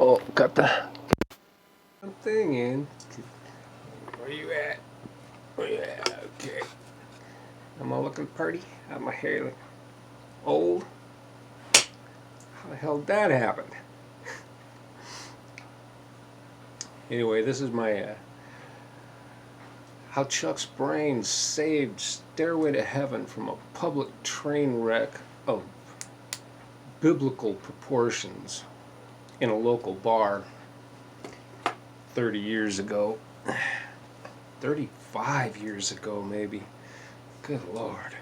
Oh, got the thing in. Where you at? Where you at? Okay. Am I looking pretty? How my hair look old? How the hell did that happen? Anyway, this is my how Chuck's brain saved Stairway to Heaven from a public train wreck of biblical proportions in a local bar 30 years ago. 35 years ago, maybe. Good Lord.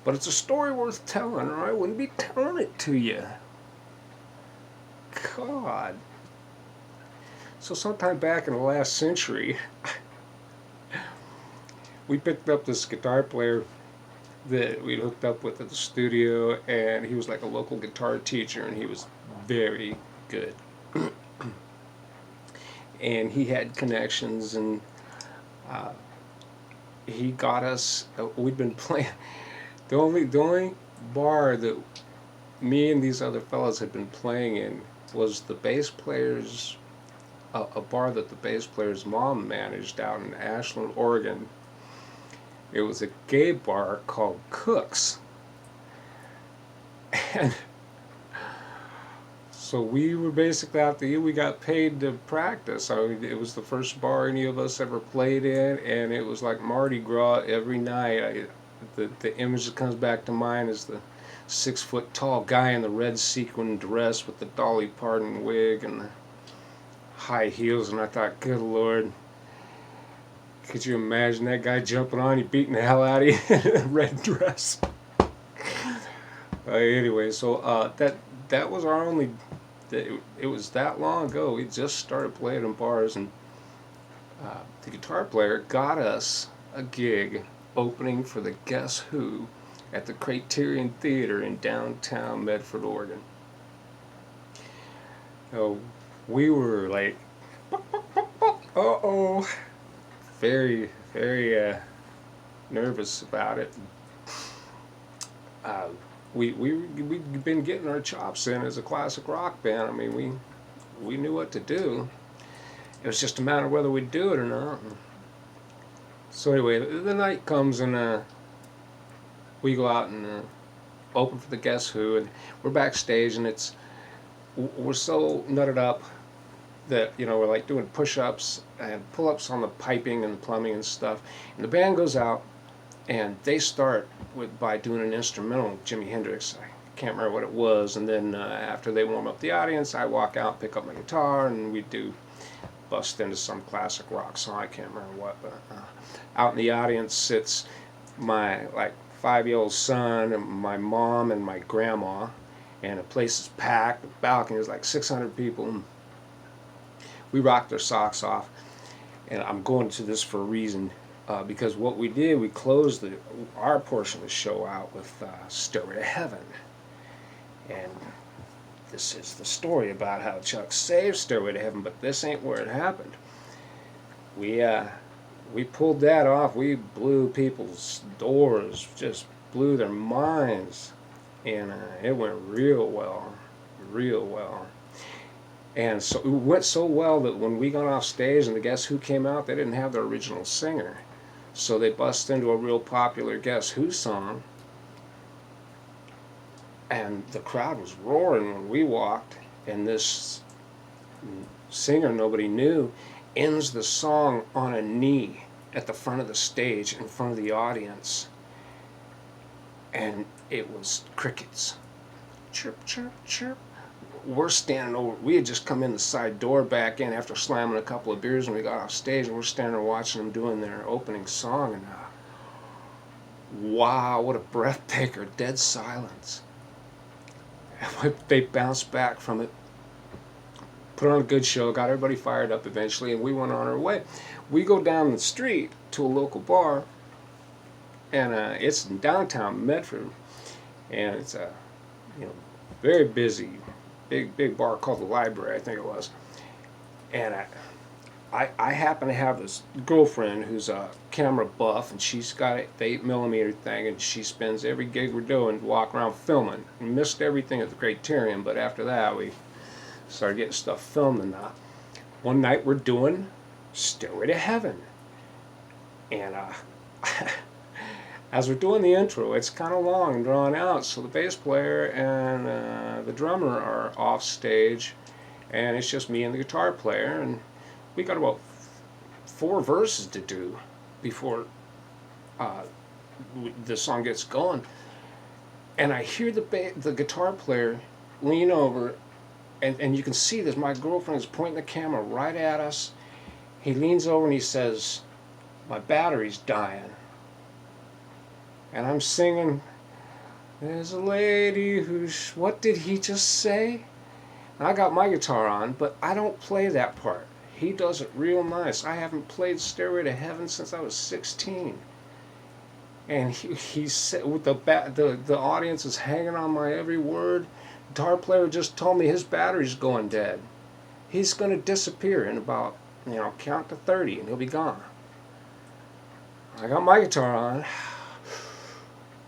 But it's a story worth telling, or I wouldn't be telling it to you. God. So sometime back in the last century, we picked up this guitar player that we hooked up with at the studio, and he was like a local guitar teacher, and he was very good. And he had connections, and he got us. We'd been playing. The only bar that me and these other fellas had been playing in was the bass player's a bar that the bass player's mom managed out in Ashland, Oregon. It was a gay bar called Cook's, and so we were basically out there. We got paid to practice. I mean, it was the first bar any of us ever played in, and it was like Mardi Gras every night. The image that comes back to mind is the 6-foot tall guy in the red sequin dress with the Dolly Parton wig and the high heels, and I thought, good Lord, could you imagine that guy jumping on you, beating the hell out of you in a red dress? Anyway, so that was our only. It was that long ago. We just started playing in bars, and the guitar player got us a gig opening for the Guess Who at the Criterion Theater in downtown Medford, Oregon. So we were like, uh-oh, very, very nervous about it. We'd been getting our chops in as a classic rock band. I mean, we knew what to do. It was just a matter of whether we'd do it or not. So anyway, the night comes, and we go out and open for the Guess Who, and we're backstage, and we're so nutted up that, you know, we're like doing push-ups and pull-ups on the piping and the plumbing and stuff. And the band goes out, and they start by doing an instrumental with Jimi Hendrix. I can't remember what it was. And then after they warm up the audience, I walk out, pick up my guitar, and we do bust into some classic rock song. I can't remember what, but out in the audience sits my like 5-year-old son and my mom and my grandma, and the place is packed. The balcony is like 600 people. We rocked their socks off, and I'm going to this for a reason, because what we did, we closed our portion of the show out with Stairway to Heaven, and this is the story about how Chuck saved Stairway to Heaven, but this ain't where it happened. We pulled that off. We blew people's doors, just blew their minds, and it went real well, real well. And so it went so well that when we got off stage and the Guess Who came out, they didn't have their original singer. So they bust into a real popular Guess Who song, and the crowd was roaring when we walked, and this singer nobody knew ends the song on a knee at the front of the stage in front of the audience, and it was crickets. Chirp, chirp, chirp. We're standing over. We had just come in the side door back in after slamming a couple of beers, and we got off stage, and we're standing there watching them doing their opening song, and wow, what a breathtaker! Dead silence. They bounced back from it, put on a good show, got everybody fired up eventually, and we went on our way. We go down the street to a local bar, and it's in downtown Medford, and it's a very busy, big bar called the Library, I think it was. And I happen to have this girlfriend who's a camera buff, and she's got the 8mm thing, and she spends every gig we're doing walking around filming. We missed everything at the Criterion, but after that we Started getting stuff filmed and that. One night we're doing Stairway to Heaven. And as we're doing the intro, it's kind of long and drawn out, so the bass player and the drummer are off stage, and it's just me and the guitar player, and we got about 4 verses to do before the song gets going. And I hear the guitar player lean over, and you can see this, my girlfriend is pointing the camera right at us. He leans over and he says, "My battery's dying." And I'm singing, "There's a lady who's..." What did he just say? And I got my guitar on, but I don't play that part. He does it real nice. I haven't played Stairway to Heaven since I was 16. And he said, with the audience is hanging on my every word. The guitar player just told me his battery's going dead. He's going to disappear in about, count to 30 and he'll be gone. I got my guitar on,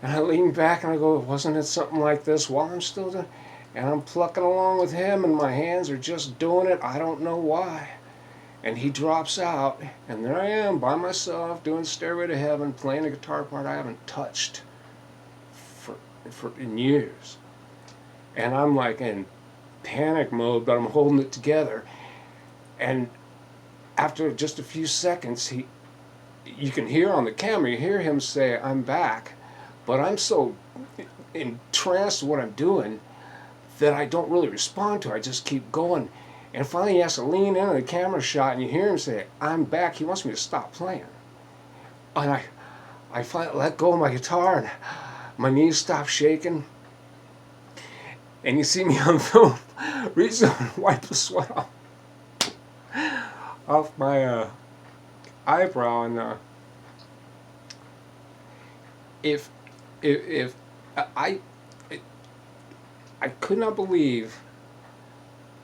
and I lean back and I go, "Wasn't it something like this while I'm still doing?" And I'm plucking along with him, and my hands are just doing it. I don't know why. And he drops out, and there I am by myself doing Stairway to Heaven, playing a guitar part I haven't touched in years. And I'm like in panic mode, but I'm holding it together. And after just a few seconds, you can hear on the camera, you hear him say, "I'm back," but I'm so entranced with what I'm doing that I don't really respond to it. I just keep going. And finally he has to lean into the camera shot, and you hear him say, "I'm back." He wants me to stop playing. And I finally let go of my guitar, and my knees stop shaking. And you see me on film reach over and wipe the sweat off my eyebrow. And if I could not believe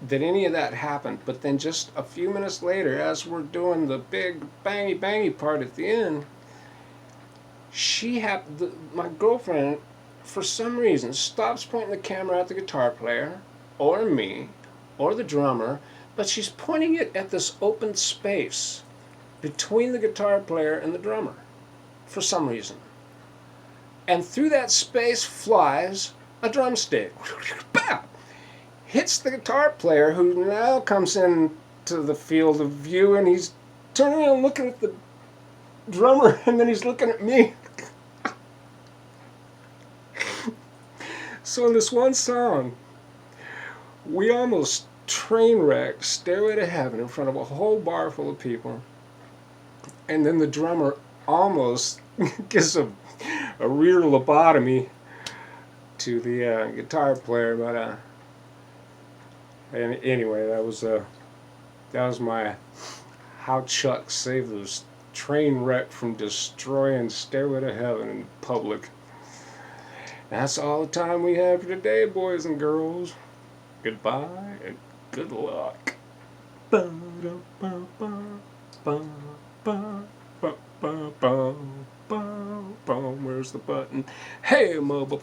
that any of that happened. But then just a few minutes later, as we're doing the big bangy bangy part at the end, my girlfriend, for some reason, stops pointing the camera at the guitar player or me or the drummer, but she's pointing it at this open space between the guitar player and the drummer for some reason. And through that space flies a drumstick. Bam! Hits the guitar player, who now comes into the field of view, and he's turning around looking at the drummer, and then he's looking at me. So in this one song, we almost train wreck Stairway to Heaven in front of a whole bar full of people, and then the drummer almost gives a rear lobotomy to the guitar player. But anyway, that was my how Chuck saved this train wreck from destroying Stairway to Heaven in public. That's all the time we have for today, boys and girls. Goodbye and good luck. Where's the button? Hey, mobile,